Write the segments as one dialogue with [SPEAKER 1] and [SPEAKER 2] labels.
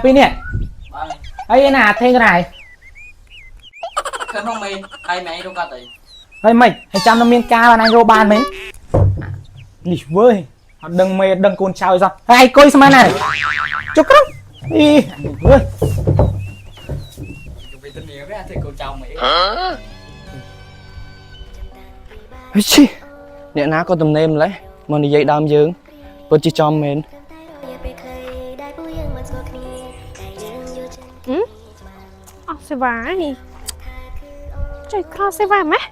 [SPEAKER 1] ពីនេះអីណាថេងកណៃ
[SPEAKER 2] ឃើញមកមេហើយម៉ែរកកាត់អី
[SPEAKER 1] ហើយមិនហើយចាំតែមានការបានអញរកបានមិននេះវើយអត់ដឹងមេដឹងកូនចៅសោះហើយឯងគួយស្មានណាចុះក្រុមអីវើយ
[SPEAKER 2] វាទៅនេះវាធ្វើកូនចៅមេ
[SPEAKER 3] ហេឈីអ្នកណាក៏ទំនេរម្លេះមកនិយាយដើមយើងពិតជាចំមែន
[SPEAKER 4] អស់សេវានេះចុយក្រសេវាម៉េះ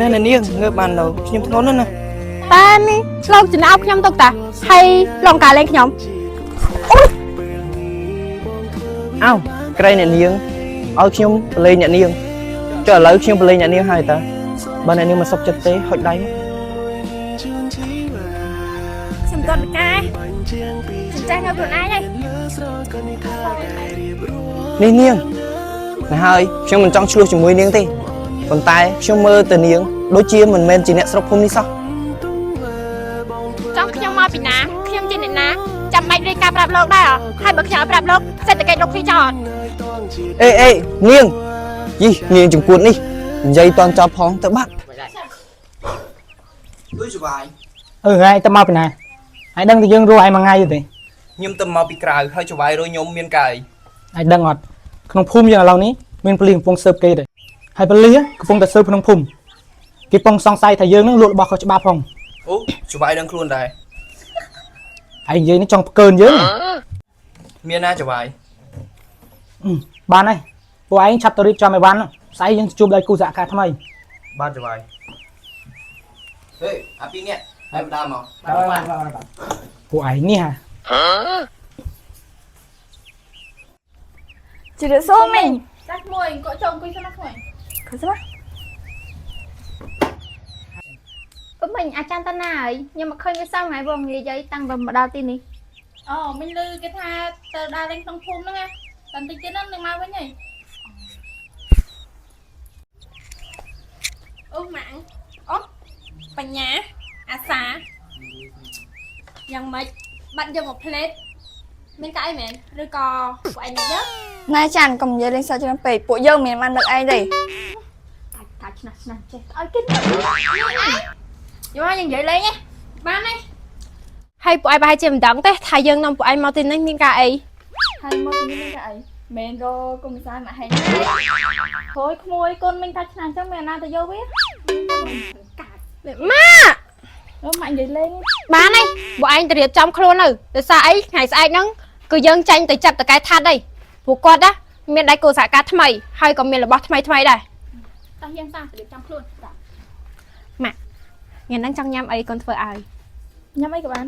[SPEAKER 3] ណែនាងងើបបានđâuខ្ញុំធ្ងន់ណាស់
[SPEAKER 4] តែនេះលោកចំណាប់ខ្ញុំទុកតាហើយឡងការលេងខ្ញុំ
[SPEAKER 3] អោក្រែងអ្នកនាងឲ្យខ្ញុំប្រឡែងអ្នកនាងចុះឥឡូវខ្ញុំប្រឡែងអ្នកនាងហើយតាបើអ្នកនាងមិនសុខចិត្តទេហុចដៃ
[SPEAKER 4] ខ្ញុំកត់កាចាស់ងើបខ្លួនឯងហើយ
[SPEAKER 3] នេះនាងណាហើយខ្ញុំមិនចង់ឆ្លោះជាមួយនាងទេប៉ុន្តែខ្ញុំមើលទៅនាងដូចជាមិនមែនជាអ្នកស្រុកភូមិនេះសោះ
[SPEAKER 4] ចង់ខ្ញុំមកពីណាខ្ញុំជាអ្នកណាចាំបាច់រៀបការប្រាប់លោកដែរហើយបើខ្ញុំឲ្យប្រាប់លោកសេដ្ឋកិច្ចលោកពីចោល
[SPEAKER 3] អេនាងយីនាងចំពួតនេះនិយាយតន់ចប់ផងទៅបាត់ដូចសុបាយ
[SPEAKER 1] ហើយទៅមកពីណាហើយដឹងតែយើងរស់ឯមួយថ្ងៃទេ
[SPEAKER 3] ខ្ញុំទៅមកពីក្រៅហើយសុបាយរយខ្ញុំមានកាយ
[SPEAKER 1] ហើយដឹងអត់ក្នុងភូមិយើងឥឡូវនេះមានប៉ូលីសកំពុងស៊ើបគេទេហើយប៉ូលីសកំពុងតែស៊ើបក្នុងភូមិគេកំពុងសង្ស័យថាយើងនឹងលួចរបស់ខុសច្បាប់ផង
[SPEAKER 3] អូសុបាយដឹងខ្លួនដែរ
[SPEAKER 1] ហើយនិយាយនេះចង់ផ្កើនយើង
[SPEAKER 3] មានណាសុបាយ
[SPEAKER 1] បានហើយពួកឯងឆាប់ទៅរៀបចំអីវ៉ាន់ស្អែកយើងជួបដៃគូសហការថ្មី
[SPEAKER 3] បានសុបាយហេអាពីនេះហើយដើមមក
[SPEAKER 1] ពួកឯងនេះហ่ะ
[SPEAKER 4] ជិះសូមីចាស់មួយកក់ចង់អង្គុយស្មាខ្មួយខុសស្មាអឺមិញអាចារ្យតាណាហើយខ្ញុំមកឃើញវាសោះថ្ងៃវងនិយាយតាំងពីមកដល់ទីនេះ
[SPEAKER 5] អូមិញឮគេថាទៅដើរលេងក្នុងភូមិហ្នឹងណាតែតិចទៀតហ្នឹងនឹងមកវិញហើយអូម៉ាំងអូបញ្ញាអាសាយ៉ាងម៉េចបាត់យកមកផ្លេតមានកាអីមែនឬក៏ពួកឯងនិយាយ
[SPEAKER 4] ណែចាន់កុំនិយាយលេងសើចច្រើនពេកពួកយើងមិនបានដឹកឯងទេ
[SPEAKER 5] កាច់ឆ្នាស់ចេះឲ្យគេយកមកយើងនិយាយលេងឯងបានទេ
[SPEAKER 4] ហើយពួកឯងប្រហែលជាមិនដឹងទេថាយើងនាំពួកឯងមកទីនេះមានការអី
[SPEAKER 5] ហើយមកទីនេះមានការអីមែនក៏គុំសាយមកហែងហួយក្មួយកូនមិញថាឆ្នាំអញ្ចឹងមានណាទៅយកវា
[SPEAKER 4] កាត់ម៉ា
[SPEAKER 5] អូម៉ាក់និយាយលេង
[SPEAKER 4] បានហើយពួកឯងទៅរៀបចំខ្លួនទៅដោយសារអីថ្ងៃស្អែកហ្នឹងគឺយើងចាញ់ទៅចាប់តកែថាត់អីពួកគាត់ណាមានដៃគូសហការថ្មីហើយក៏មានរបស់ថ្មីដែរ
[SPEAKER 5] តោះយើងសារៀបចំខ្លួន
[SPEAKER 4] ម៉ាក់ញ៉ាំហ្នឹងចង់ញ៉ាំអីកូនធ្វើឲ្យ
[SPEAKER 5] ញ៉ាំអីក៏បាន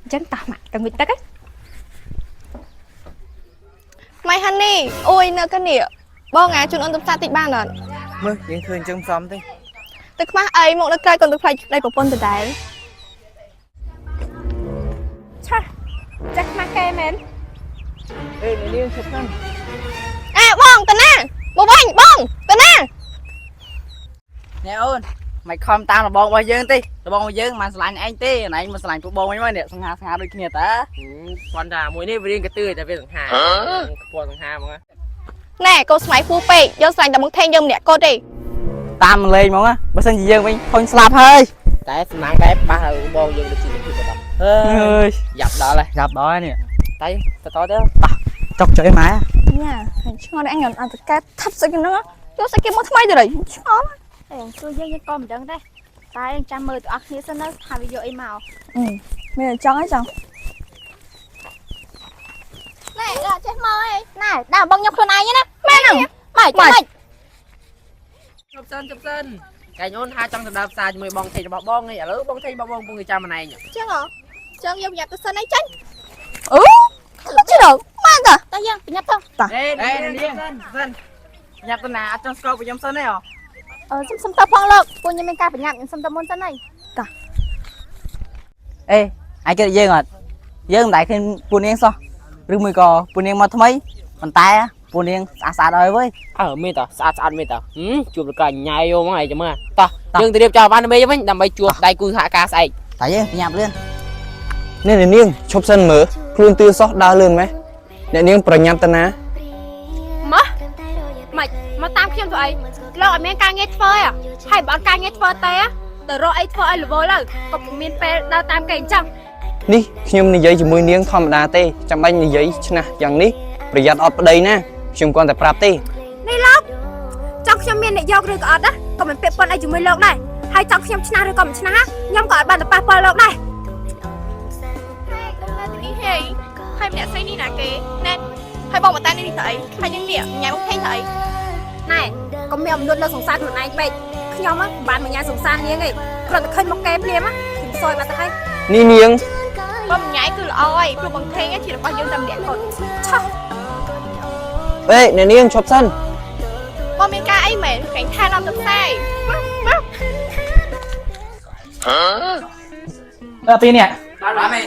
[SPEAKER 4] អញ្ចឹងតោះម៉ាក់ទៅងុយទឹកហ៎ម៉ៃហានីអូយនៅកានេះបងអាជូនអូនទៅផ្សារតិចបានអត់
[SPEAKER 3] មើលយើងឃើញអញ្ចឹងសំទេ
[SPEAKER 4] ទៅខ្មាស់អីមកនៅក្រៅកូនទៅផ្លេចដៃប្រពន្ធដដែលឆាចាស់ខ្មាស់គេមែន
[SPEAKER 3] អេនាងឈប់ហ្នឹង
[SPEAKER 4] បងតាណាមកវិញបងតាណា
[SPEAKER 2] ណែអូនមិនខំតាមរបងរបស់យើងទេរបងរបស់យើងមិនឆ្លាញ់ឯងទេឯងមិនឆ្លាញ់ពួកបងវិញមកនេះសង្ហាដូចគ្នាតា
[SPEAKER 1] គាត់ថាមួយនេះវារៀងកตื้តែវាសង្ហាខ្ពស់សង្ហាហ្មង
[SPEAKER 4] ណែកូនស្មៃពូពេកយើងស្លាញ់តែមកថេងយើងម្នាក់កូនទេ
[SPEAKER 2] តាមលេងហ្មងបើសិនជាយើងវិញខុញស្លាប់ហើយ
[SPEAKER 1] តែសំណាងដែរប៉ះបងយើងដូចជាភាពបដ
[SPEAKER 2] អើយយ៉ាប់ដល់ហើយយ៉ាប់ដល់ហើយនេះតែទៅតទៅប៉ះចុកចុយម៉ែ
[SPEAKER 4] ញ៉ាឆ្ងល់អញអត់តកែថាប់ស្អីហ្នឹងយកស្អីគេមកថ្មីទៅឆ្ងល់
[SPEAKER 5] ជួយយើងក៏មិនដឹងដែរតែយើងចាំមើលទាំងអស់គ្នាសិនទៅថាវាយកអីមក
[SPEAKER 4] មានចង់អីចង់ណែចេះមកអីណែដើរបងខ្ញុំខ្លួនឯងណាមែនហ្នឹងម៉េច
[SPEAKER 1] ជប់សិនកាញ់អូនថាចង់ទៅដើរផ្សារជាមួយបងថេងរបស់បងឯងឥឡូវបងថេងរបស់បងពុំគេចាំម្នាក់
[SPEAKER 4] ចឹងហ៎ចឹងយើងញ៉ាំទៅសិនអីចាញ់អូជិះដល់ម៉ាក់តា
[SPEAKER 5] យើងប្រញាប់ទៅ
[SPEAKER 1] តានាងសិនញ៉ាំទៅណាអត់ចង់ស្គាល់ពួកខ្ញុំសិនទេ
[SPEAKER 5] សុំទៅផងលោកពួកខ្ញុំមានការប្រញាប់ខ្ញុំសុំទៅមុនសិនហើយ
[SPEAKER 4] តា
[SPEAKER 2] អេឯងគិតយើងអត់យើងមិនដែលឃើញពួកនាងសោះឬមួយក៏ពួកនាងមកថ្មី ប៉ុន្តែពូនាងស្អាតស្អាតហើយវើយ
[SPEAKER 6] មានតស្អាតស្អាតមានតជួបប្រកាញញ៉ៃយកមកឲ្យចាំមើលតោះយើងទៅរៀបចំបានមេវិញដើម្បីជួបដៃគូសហការស្អែក
[SPEAKER 2] តែយើងញ៉ាំលឿន
[SPEAKER 3] នេះអ្នកនាងឈប់សិនមើលខ្លួនទឿសោះដើរលឿនម៉េះអ្នកនាងប្រញាប់តាណា
[SPEAKER 4] មកមកតាមខ្ញុំទៅអីលោកអត់មានការងារធ្វើហ៎ហើយបើអត់ការងារធ្វើទេទៅរកអីធ្វើឲ្យរវល់ទៅក៏មានពេលដើរតាមគេអញ្ចឹង
[SPEAKER 3] នេះខ្ញុំនិយាយជាមួយនាងធម្មតាទេចាំបាច់និយាយឆ្នះយ៉ាងនេះប្រយ័ត្នអត់ប្តីណាខ្ញុំគ្រាន់តែប្រាប់ទេ
[SPEAKER 4] នេះលោកចង់ខ្ញុំមានអ្នកយកឬក៏អត់ណាក៏មិនពាក់ព័ន្ធអីជាមួយលោកដែរហើយចង់ខ្ញុំឆ្នះឬក៏មិនឆ្នះខ្ញុំក៏អត់បានទៅប៉ះពាល់លោកដែរនេះហេហើយម្នាក់ស្រីនេះណាគេណែហើយបងមកតានេះទៅអីហើយនឹងនេះញ៉ាំមុខភេងទៅអីណែកុំមានអំនួតលើសង្សារខ្លួនឯងពេកខ្ញុំមិនបានមកញ៉ាំសង្សារនាងទេគ្រាន់តែឃើញមុខគេភ្លាមខ្ញុំសួយបាត់ទៅហើយ
[SPEAKER 3] នេះនាង
[SPEAKER 4] បងញ៉ៃគឺល្អហើយព្រោះបងភេងជារបស់យើងតែម្នាក់គាត់ឆោះ
[SPEAKER 3] វេអ្នកនាងឈប់សិន
[SPEAKER 4] បងមានការអីមែនគេថែនាំទៅផ្សាយមក
[SPEAKER 1] ពីនេះ
[SPEAKER 2] បានមេ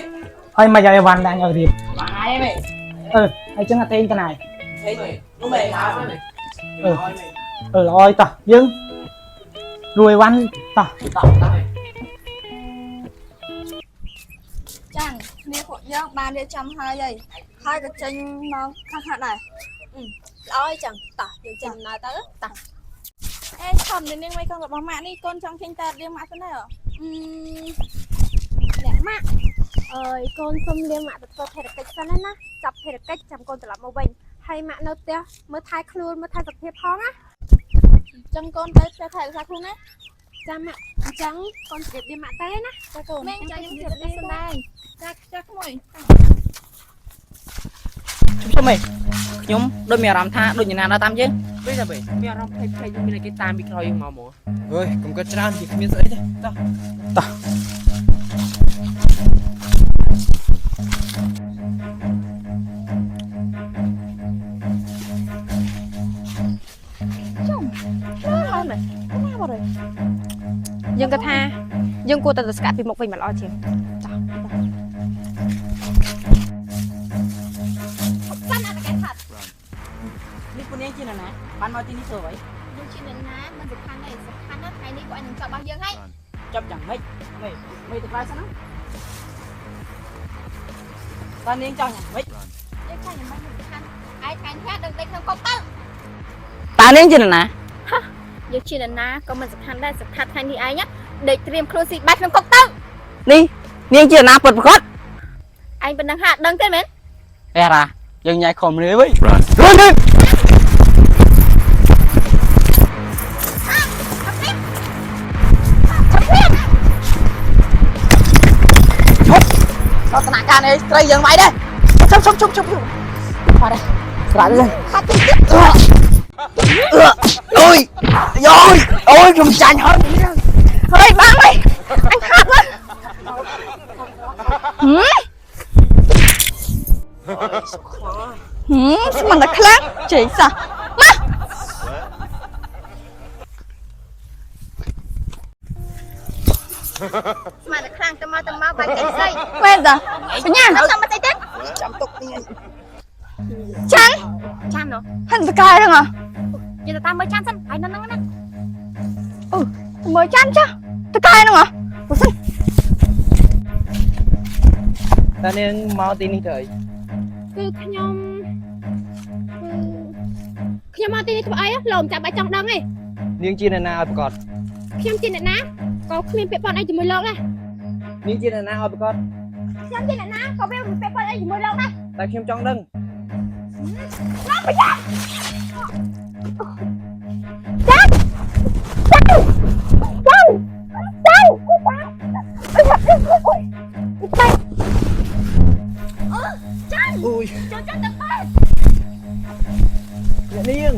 [SPEAKER 1] ហើយមកយកវ៉ាន់ដាក់ឲ្យរៀប
[SPEAKER 2] បានហើយមេ
[SPEAKER 1] ហើយចឹងអត់ទេតណៃ
[SPEAKER 2] ហេនោះមេហើយមេ
[SPEAKER 1] ល្អហើយតោះយើងរួយវ៉ាន់តោះ
[SPEAKER 5] ចាគ្នាពួកយើងបានរៀបចំហើយហើយក៏ចេញមកខ្លះដែរល្អហើយចឹងតោះយើងចាំដំណើរទៅតោះអេខំនាងមិនកូនរបស់ម៉ាក់នេះកូនចង់ចេញតែរៀងម៉ាក់ទៅណែអ្នកម៉ាក់អើយកូនសុំរៀងម៉ាក់ទៅធ្វើភារកិច្ចសិនណាចាប់ភារកិច្ចចាំកូនត្រឡប់មកវិញហើយម៉ាក់នៅផ្ទះមើលថែខ្លួនមើលថែសុខភាពផងណាចឹងកូនទៅផ្ទះថែរក្សាខ្លួនណាចាំម៉ាក់អញ្ចឹងកូនជិះរៀងម៉ាក់ទៅណាចាកូនមែនចាំខ្ញុំជិះរៀងសិនដែរចាក្មួយ
[SPEAKER 2] ជុំមេខ្ញុំដូចមានអារម្មណ៍ថាដូចអ្នកណាដើរតាមយើង
[SPEAKER 6] ពេលតែពេលមានអារម្មណ៍ភ័យមានគេតាមពីក្រោយយើងមកហ្មង
[SPEAKER 3] អើយកុំគិតច្រើនពីគ្មានស្អីទេតោះ
[SPEAKER 4] យើងគិតថាយើងគួរតែស្កាត់ពីមុខវិញមកល្អជាងចា៎ចាំអត់កែថាត់
[SPEAKER 2] នេះពូនាងជាអ្នកណាបានមកទីនេះធ្វើអ្វី
[SPEAKER 4] យើងជាអ្នកណាមិនសំខាន់ទេសំខាន់ណាស់ថ្ងៃនេះគាត់នឹងចាប់របស់យើងហើយ
[SPEAKER 2] ចាប់យ៉ាងម៉េចមេទៅក្រៅសិនណាតើនាងចង់យ៉ាងម៉េច
[SPEAKER 4] យើងខាញ់មិនសំខាន់ឯងថ្ងៃនេះដឹងតែក្នុងកុកទៅ
[SPEAKER 2] តើនាងជាអ្នកណា
[SPEAKER 4] យើងជាអ្នកណាក៏មិនសំខាន់ដែរសំខាន់ថ្ងៃនេះឯងដេកត្រៀមខ្លួនស៊ីបាយក្នុងកុកទៅ
[SPEAKER 2] នេះនាងជាអ្នកណាពិតប្រាកដ
[SPEAKER 4] ឯងប៉ុណ្ណឹងហាក់ដឹងទេមែន
[SPEAKER 2] អេរ៉ាយើងញ៉ៃខំនេះវិញ
[SPEAKER 3] រួចទៅ
[SPEAKER 2] ដល់ដំណាក់កាលនេះត្រីយើងមិនដែរជុំមកđâyស្រាក់lên
[SPEAKER 3] អូយអូយខ្ញុំចាញ់ហើយ
[SPEAKER 4] ហើយបានហើយអញខាត់ណាស្មានតែខ្លាំងជ័យសោះមកស្មានតែខ្លាំងទៅមកបាច់ចេញស្អីមែនតាបញ្ញាចាំមកស្អីទេ
[SPEAKER 2] ចាំទុកនេះ
[SPEAKER 4] ចាំនោះ
[SPEAKER 5] ហិនសកាយហ្នឹង
[SPEAKER 4] យើងទៅតាមមើលចាំសិនហើយនៅហ្នឹងណា
[SPEAKER 5] មើលចាំចាតកាយហ្នឹងបើសិន
[SPEAKER 3] តើនាងមកទីនេះទៅអី
[SPEAKER 4] គឺខ្ញុំមកទីនេះធ្វើអីលោកមិនចាំបាច់ចង់ដឹងទេ
[SPEAKER 3] នាងជាអ្នកណាឲ្យប្រកាស
[SPEAKER 4] ខ្ញុំជាអ្នកណាក៏គ្មានពាក្យប៉ុនអីជាមួយលោកដែរ
[SPEAKER 3] នាងជាអ្នកណាឲ្យប្រកាស
[SPEAKER 4] ខ្ញុំជាអ្នកណាក៏វាមិនពាក្យប៉ុនអីជាមួយលោកដែរ
[SPEAKER 3] តែខ្ញុំចង់ដឹង
[SPEAKER 4] ចូលចាំទៅ
[SPEAKER 3] អ្នកនាង